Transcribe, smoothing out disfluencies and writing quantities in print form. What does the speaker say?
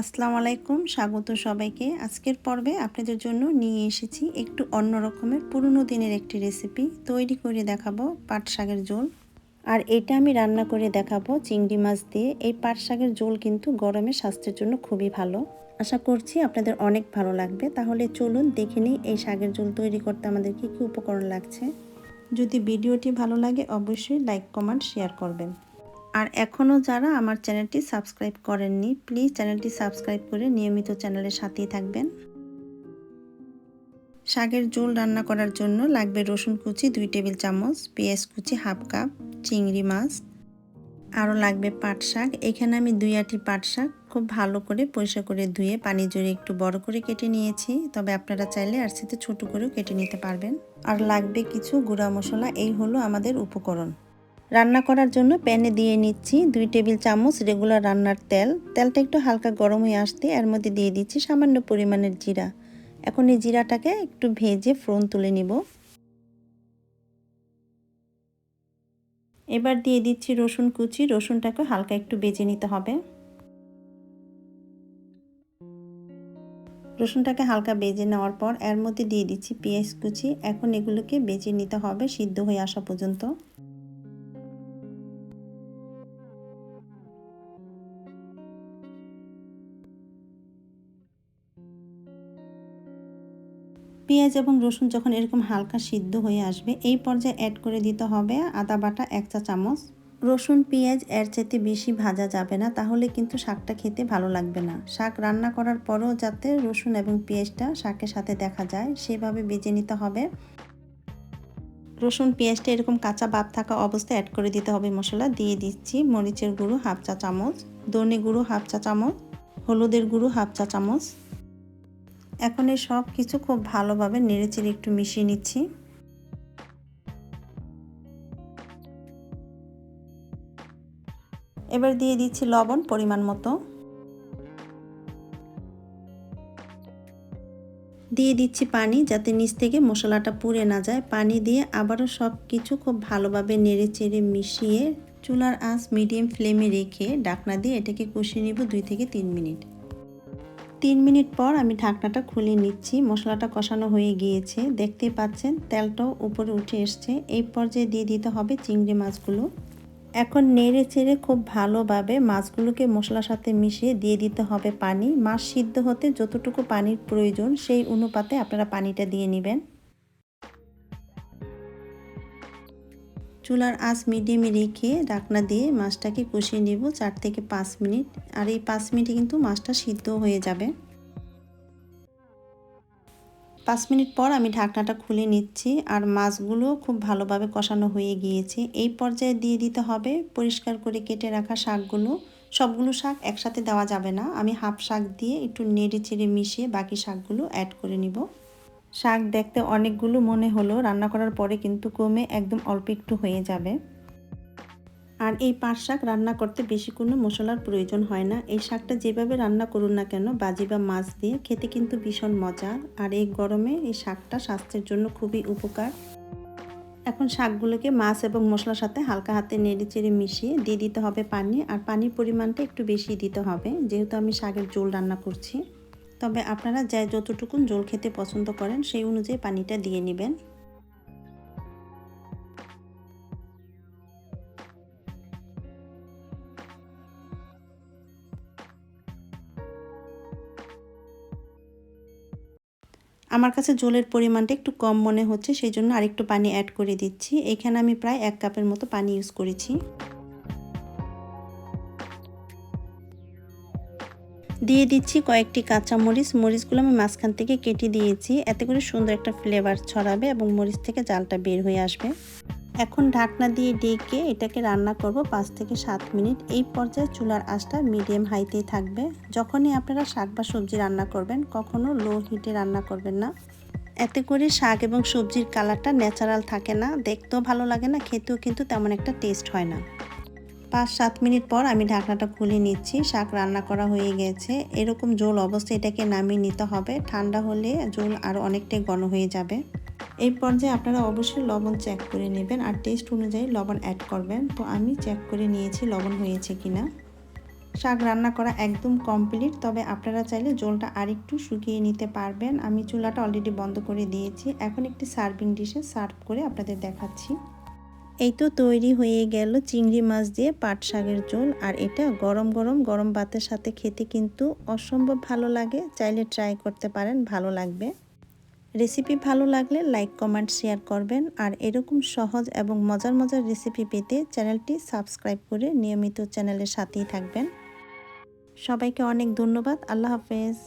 আসসালামু আলাইকুম, স্বাগত সবাইকে। আজকের পর্বে আপনাদের জন্য নিয়ে এসেছি একটু অন্য রকমের পুরনো দিনের একটি রেসিপি। তৈরি করে দেখাবো পাট শাকের ঝোল। আর এটা আমি রান্না করে দেখাবো চিংড়ি মাছ দিয়ে। এই পাট শাকের ঝোল কিন্তু গরমে স্বাস্থ্যের জন্য খুবই ভালো। আশা করছি আপনাদের অনেক ভালো লাগবে। তাহলে চলুন দেখে নিই এই শাকের ঝোল তৈরি করতে আমাদের কী কী উপকরণ লাগছে। যদি ভিডিওটি ভালো লাগে অবশ্যই লাইক, কমেন্ট, শেয়ার করবেন। আর এখনও যারা আমার চ্যানেলটি সাবস্ক্রাইব করেননি, প্লিজ চ্যানেলটি সাবস্ক্রাইব করে নিয়মিত চ্যানেলের সাথেই থাকবেন। শাকের ঝোল রান্না করার জন্য লাগবে রসুন কুচি 2 টেবিল চামচ, পেঁয়াজ কুচি হাফ কাপ, চিংড়ি মাছ, আরও লাগবে পাট শাক। এখানে আমি 2 আঁটি পাট শাক খুব ভালো করে পরিষ্কার করে ধুয়ে পানি জড়িয়ে একটু বড় করে কেটে নিয়েছি, তবে আপনারা চাইলে আর সাথে ছোটো করেও কেটে নিতে পারবেন। আর লাগবে কিছু গুঁড়া মশলা। এই হলো আমাদের উপকরণ। রান্না করার জন্য প্যানে দিয়ে নিচ্ছি 2 টেবিল চামচ রেগুলার রান্নার তেল। তেলটা একটু হালকা গরম হয়ে আসতে এর মধ্যে দিয়ে দিচ্ছি সামান্য পরিমাণের জিরা। এখন এই জিরাটাকে একটু ভেজে ফোড়ন তুলে নিব। এবার দিয়ে দিচ্ছি রসুন কুচি। রসুনটাকে হালকা একটু ভেজে নিতে হবে। রসুনটাকে হালকা ভেজে নেওয়ার পর এর মধ্যে দিয়ে দিচ্ছি পেঁয়াজ কুচি। এখন এগুলোকে ভেজে নিতে হবে সিদ্ধ হয়ে আসা পর্যন্ত। পেঁয়াজ এবং রসুন যখন এরকম হালকা সিদ্ধ হয়ে আসবে এই পর্যায়ে অ্যাড করে দিতে হবে আদা বাটা 1 চা চামচ। রসুন পেঁয়াজ এর চাইতে বেশি ভাজা যাবে না, তাহলে কিন্তু শাকটা খেতে ভালো লাগবে না। শাক রান্না করার পরেও যাতে রসুন এবং পেঁয়াজটা শাকের সাথে দেখা যায় সেভাবে ভেজে নিতে হবে। রসুন পেঁয়াজটা এরকম কাঁচা ভাব থাকা অবস্থায় অ্যাড করে দিতে হবে মশলা। দিয়ে দিচ্ছি মরিচের গুঁড়ো হাফ চা চামচ, ধনে গুঁড়ো হাফ চা চামচ, হলুদের গুঁড়ো হাফ চা চামচ। এখন এই সব কিছু খুব ভালোভাবে নেড়েচেড়ে একটু মিশিয়ে নিচ্ছি। এবার দিয়ে দিচ্ছি লবণ পরিমাণ মতো। দিয়ে দিচ্ছি পানি যাতে নিচ থেকে মশলাটা পুড়ে না যায়। পানি দিয়ে আবারও সব কিছু খুব ভালোভাবে নেড়েচেড়ে মিশিয়ে চুলার আঁচ মিডিয়াম ফ্লেমে রেখে ঢাকনা দিয়ে এটাকে কষিয়ে নিব 2 থেকে 3 মিনিট। 3 মিনিট পর আমি ঢাকনাটা খুলে নিচ্ছি। মশলাটা কষানো হয়ে গিয়েছে, দেখতেই পাচ্ছেন তেলটাও উপরে উঠে এসছে। এই পর্যায়ে দিয়ে দিতে হবে চিংড়ি মাছগুলো। এখন নেড়ে চেড়ে খুব ভালোভাবে মাছগুলোকে মশলার সাথে মিশিয়ে দিয়ে দিতে হবে পানি। মাছ সিদ্ধ হতে যতটুকু পানির প্রয়োজন সেই অনুপাতে আপনারা পানিটা দিয়ে নেবেন। চুলার আঁচ মিডিয়ামে রেখে ঢাকনা দিয়ে মাছটাকে কষিয়ে নেব 4 থেকে 5 মিনিট। আর এই 5 মিনিটে কিন্তু মাছটা সিদ্ধ হয়ে যাবে। 5 মিনিট পর আমি ঢাকনাটা খুলে নিচ্ছি আর মাছগুলো খুব ভালোভাবে কষানো হয়ে গিয়েছে। এই পর্যায়ে দিয়ে দিতে হবে পরিষ্কার করে কেটে রাখা শাকগুলো। সবগুলো শাক একসাথে দেওয়া যাবে না, আমি হাফ শাক দিয়ে একটু নেড়ে চেড়ে মিশিয়ে বাকি শাকগুলো অ্যাড করে নিব। শাক দেখতে অনেকগুলো মনে হলো, রান্না করার পরে কিন্তু কমে একদম অল্প একটু হয়ে যাবে। আর এই পাট শাক রান্না করতে বেশি কোনো মশলার প্রয়োজন হয় না। এই শাকটা যেভাবে রান্না করুন না কেন ভাজি বা মাছ দিয়ে খেতে কিন্তু ভীষণ মজার। আর এই গরমে এই শাকটা স্বাস্থ্যের জন্য খুবই উপকার। এখন শাকগুলোকে মাছ এবং মশলার সাথে হালকা হাতে নেড়ে চেড়ে মিশিয়ে দিয়ে দিতে হবে পানি। আর পানির পরিমাণটা একটু বেশি দিতে হবে যেহেতু আমি শাকের ঝোল রান্না করছি। তবে আপনারা যে যতটুকুন ঝোল খেতে পছন্দ করেন সেই অনুযায়ী পানিটা দিয়ে নেবেন। আমার কাছে ঝোলের পরিমাণটা একটু কম মনে হচ্ছে, সেই জন্য আরেকটু পানি অ্যাড করে দিচ্ছি। এখানে আমি প্রায় 1 কাপের মতো পানি ইউজ করেছি। দিয়ে দিচ্ছি কয়েকটি কাঁচা মরিচ। মরিচগুলো আমি মাঝখান থেকে কেটে দিয়েছি, এতে করে সুন্দর একটা ফ্লেভার ছড়াবে এবং মরিচ থেকে জালটা বের হয়ে আসবে। এখন ঢাকনা দিয়ে ঢেকে এটাকে রান্না করব 5 থেকে 7 মিনিট। এই পর্যায়ে চুলার আঁচটা মিডিয়াম হাইতেই থাকবে। যখনই আপনারা শাক বা সবজি রান্না করবেন কখনো লো হিটে রান্না করবেন না, এতে করে শাক এবং সবজির কালারটা ন্যাচারাল থাকে না, দেখতেও ভালো লাগে না, খেতেও কিন্তু তেমন একটা টেস্ট হয় না। 5-7 মিনিট পর আমি ঢাকনাটা খুলে নিচ্ছি। শাক রান্না করা হয়ে গেছে। এরকম ঝোল অবস্থায় এটাকে নামিয়ে নিতে হবে। ঠান্ডা হলে ঝোল আরও অনেকটাই ঘন হয়ে যাবে। এই পর্যায়ে আপনারা অবশ্যই লবণ চেক করে নেবেন আর টেস্ট অনুযায়ী লবণ অ্যাড করবেন। তো আমি চেক করে নিয়েছি লবণ হয়েছে কিনা। শাক রান্না করা একদম কমপ্লিট, তবে আপনারা চাইলে ঝোলটা আরেকটু শুকিয়ে নিতে পারবেন। আমি চুলাটা অলরেডি বন্ধ করে দিয়েছি। এখন একটি সার্ভিং ডিশে সার্ভ করে আপনাদের দেখাচ্ছি। এই তো তৈরি হয়ে গেল চিংড়ি মাছ দিয়ে পাট শাকের ঝোল, আর এটা গরম গরম গরম ভাতের সাথে খেতে কিন্তু অসম্ভব ভালো লাগে। চাইলে ট্রাই করতে পারেন, ভালো লাগবে। রেসিপি ভালো লাগলে লাইক কমেন্ট শেয়ার করবেন, আর এরকম সহজ এবং মজার মজার রেসিপি পেতে চ্যানেলটি সাবস্ক্রাইব করে নিয়মিত চ্যানেলের সাথেই থাকবেন। সবাইকে অনেক ধন্যবাদ। আল্লাহ হাফেজ।